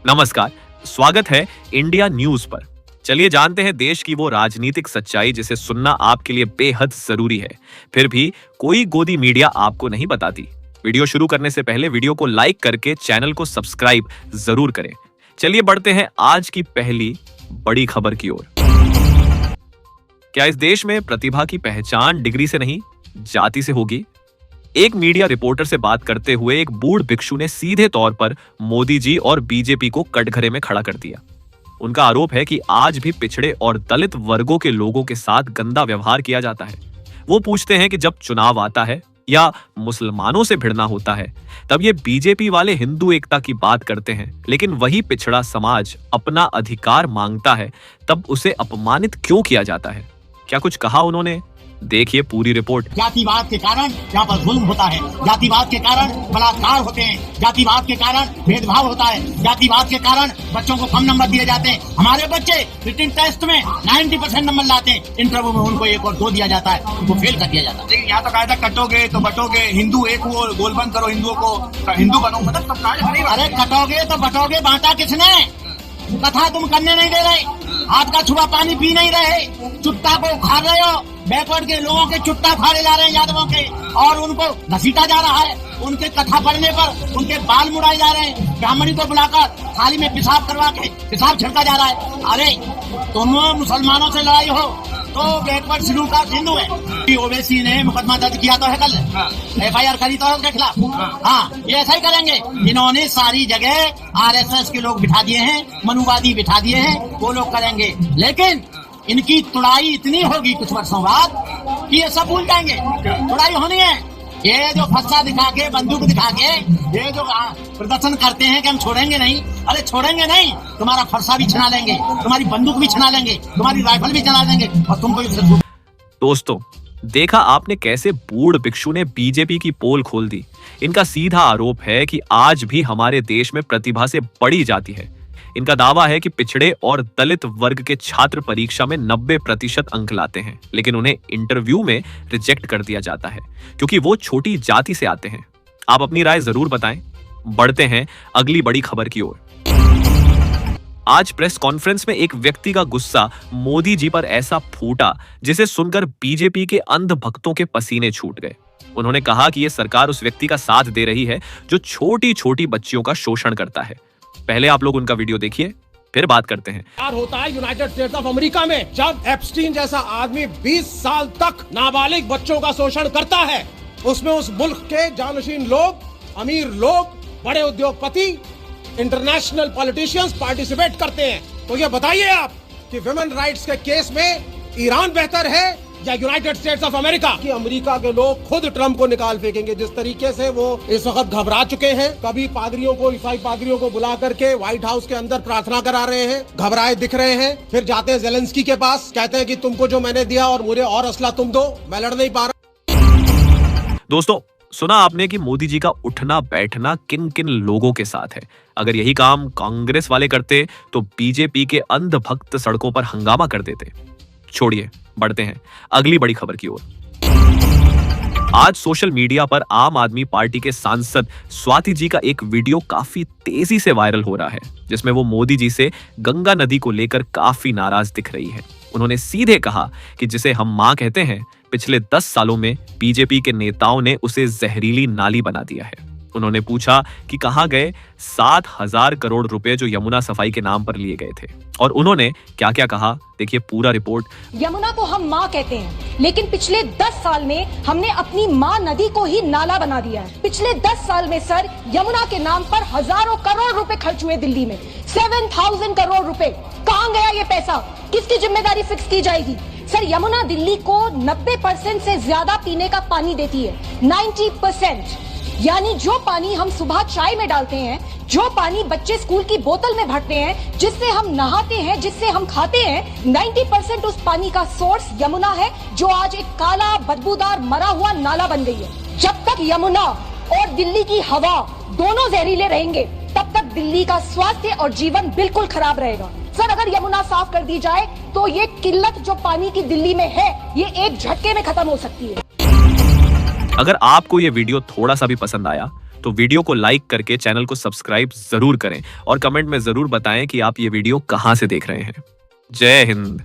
नमस्कार, स्वागत है इंडिया न्यूज पर। चलिए जानते हैं देश की वो राजनीतिक सच्चाई जिसे सुनना आपके लिए बेहद जरूरी है, फिर भी कोई गोदी मीडिया आपको नहीं बताती। वीडियो शुरू करने से पहले वीडियो को लाइक करके चैनल को सब्सक्राइब जरूर करें। चलिए बढ़ते हैं आज की पहली बड़ी खबर की ओर। क्या इस देश में प्रतिभा की पहचान डिग्री से नहीं, जाति से होगी? एक मीडिया रिपोर्टर से बात करते हुए एक बूढ़ भिक्षु ने सीधे तौर पर मोदी जी और बीजेपी को कटघरे में खड़ा कर दिया। उनका आरोप है कि आज भी पिछड़े और दलित वर्गों के लोगों के साथ गंदा व्यवहार किया जाता है। वो पूछते हैं कि जब चुनाव आता है या मुसलमानों से भिड़ना होता है, तब ये बीजेपी वाले हिंदू एकता की बात करते हैं, लेकिन वही पिछड़ा समाज अपना अधिकार मांगता है तब उसे अपमानित क्यों किया जाता है? क्या कुछ कहा उन्होंने? देखिए पूरी रिपोर्ट। जातिवाद के कारण यहाँ पर जुल्म होता है, जातिवाद के कारण बलात्कार होते हैं, जातिवाद के कारण भेदभाव होता है, जातिवाद के कारण बच्चों को कम नंबर दिए जाते हैं। हमारे बच्चे रिटन टेस्ट में 90% नंबर लाते हैं, इंटरव्यू में उनको 1 और 2 दिया जाता है, उनको फेल कर दिया जाता है। यहाँ तो कायदा कटोगे तो बटोगे, हिंदू एक वो गोल बंद करो, हिंदुओं को हिंदू बनो, मतलब सब। अरे कटोगे तो बटोगे, बांटा किसने? कथा तुम करने नहीं दे रहे, हाथ का छुआ पानी पी नहीं रहे, चुट्टा को खा रहे हो। बैकवर्ड के लोगों के चुट्टा फाड़े जा रहे हैं यादवों के, और उनको घसीटा जा रहा है। उनके कथा पढ़ने पर उनके बाल मुड़ाए जा रहे हैं, ब्राह्मणी को बुलाकर थाली में पेशाब करवा के पेशाब छिड़का जा रहा है। अरे तुम मुसलमानों से लड़ाई हो तो बैकवर्ड शेड्यूल कास्ट हिंदू है। ओवैसी ने मुकदमा दर्ज किया तो है, कल FIR करी तो है उनके खिलाफ। हाँ, ये ऐसा ही करेंगे। इन्होंने सारी जगह RSS के लोग बिठा दिए हैं, मनुवादी बिठा दिए हैं, वो लोग करेंगे। लेकिन इनकी तुड़ाई इतनी होगी कुछ वर्षों बाद कि ये सब भूल जाएंगे। तुड़ाई होनी है। ये जो फस्सा दिखा के, बंदूक दिखा के ये जो प्रदर्शन करते हैं कि हम छोड़ेंगे नहीं, अरे छोड़ेंगे नहीं। तुम्हारा फरसा भी छिना लेंगे, तुम्हारी बंदूक भी छिना लेंगे, तुम्हारी राइफल भी चला देंगे, और तुमको। दोस्तों, देखा आपने कैसे बूढ़ भिक्षु ने बीजेपी की पोल खोल दी। इनका सीधा आरोप है कि आज भी हमारे देश में प्रतिभा से बड़ी जाति है। इनका दावा है कि पिछड़े और दलित वर्ग के छात्र परीक्षा में 90% अंक लाते हैं, लेकिन उन्हें इंटरव्यू में रिजेक्ट कर दिया जाता है क्योंकि वो छोटी जाति से आते हैं। आप अपनी राय जरूर बताएं। बढ़ते हैं अगली बड़ी खबर की ओर। आज प्रेस कॉन्फ्रेंस में एक व्यक्ति का गुस्सा मोदी जी पर ऐसा फूटा जिसे सुनकर बीजेपी के अंध भक्तों के पसीने छूट गए। उन्होंने कहा कि यह सरकार उस व्यक्ति का साथ दे रही है जो छोटी छोटी बच्चियों का शोषण करता है। पहले आप लोग उनका वीडियो देखिए, फिर बात करते हैं। होता है यूनाइटेड स्टेट्स ऑफ अमेरिका में, जब एप्स्टीन जैसा आदमी 20 साल तक नाबालिग बच्चों का शोषण करता है, उसमें उस मुल्क के जानशीन लोग, अमीर लोग, बड़े उद्योगपति, इंटरनेशनल पॉलिटिशियंस पार्टिसिपेट करते हैं। तो ये बताइए आप कि वुमेन राइट्स के केस में ईरान बेहतर है या यूनाइटेड स्टेट्स ऑफ अमेरिका? कि अमेरिका के लोग खुद ट्रंप को निकाल फेंकेंगे। जिस तरीके से वो इस वक्त घबरा चुके हैं, कभी पादरियों को, ईसाई पादरियों को बुला करके व्हाइट हाउस के अंदर प्रार्थना करा रहे हैं, घबराए दिख रहे हैं, फिर जाते हैं ज़ेलेंस्की के पास, कहते हैं कि तुमको जो मैंने दिया और मुझे और असला तुम दो, मैं लड़ नहीं पा रहा। दोस्तों, सुना आपने कि मोदी जी का उठना बैठना किन किन लोगों के साथ है। अगर यही काम कांग्रेस वाले करते तो बीजेपी के अंध भक्त सड़कों पर हंगामा कर देते। छोड़िए, बढ़ते हैं अगली बड़ी खबर की ओर। आज सोशल मीडिया पर आम आदमी पार्टी के सांसद स्वाति जी का एक वीडियो काफी तेजी से वायरल हो रहा है, जिसमें वो मोदी जी से गंगा नदी को लेकर काफी नाराज दिख रही है। उन्होंने सीधे कहा कि जिसे हम मां कहते हैं, पिछले 10 सालों में बीजेपी के नेताओं ने उसे जहरीली नाली बना दिया है। उन्होंने पूछा कि कहां गए 7,000 करोड़ रुपए जो यमुना सफाई के नाम पर लिए गए थे, और उन्होंने क्या क्या कहा, देखिए पूरा रिपोर्ट। यमुना को हम माँ कहते हैं, लेकिन पिछले 10 साल में हमने अपनी माँ नदी को ही नाला बना दिया है। पिछले 10 साल में सर, यमुना के नाम पर हजारों करोड़ रुपए खर्च हुए दिल्ली में। 7,000 करोड़ रुपए, कहां गया ये पैसा? किसकी जिम्मेदारी फिक्स की जाएगी? सर, यमुना दिल्ली को 90% से ज्यादा पीने का पानी देती है, 90%। यानी जो पानी हम सुबह चाय में डालते हैं, जो पानी बच्चे स्कूल की बोतल में भरते हैं, जिससे हम नहाते हैं, जिससे हम खाते हैं, 90% उस पानी का सोर्स यमुना है, जो आज एक काला बदबूदार मरा हुआ नाला बन गई है। जब तक यमुना और दिल्ली की हवा दोनों जहरीले रहेंगे, तब तक दिल्ली का स्वास्थ्य और जीवन बिल्कुल खराब रहेगा। सर, अगर यमुना साफ कर दी जाए तो ये किल्लत जो पानी की दिल्ली में है, ये एक झटके में खत्म हो सकती है। अगर आपको ये वीडियो थोड़ा सा भी पसंद आया तो वीडियो को लाइक करके चैनल को सब्सक्राइब जरूर करें और कमेंट में जरूर बताएं कि आप ये वीडियो कहां से देख रहे हैं। जय हिंद।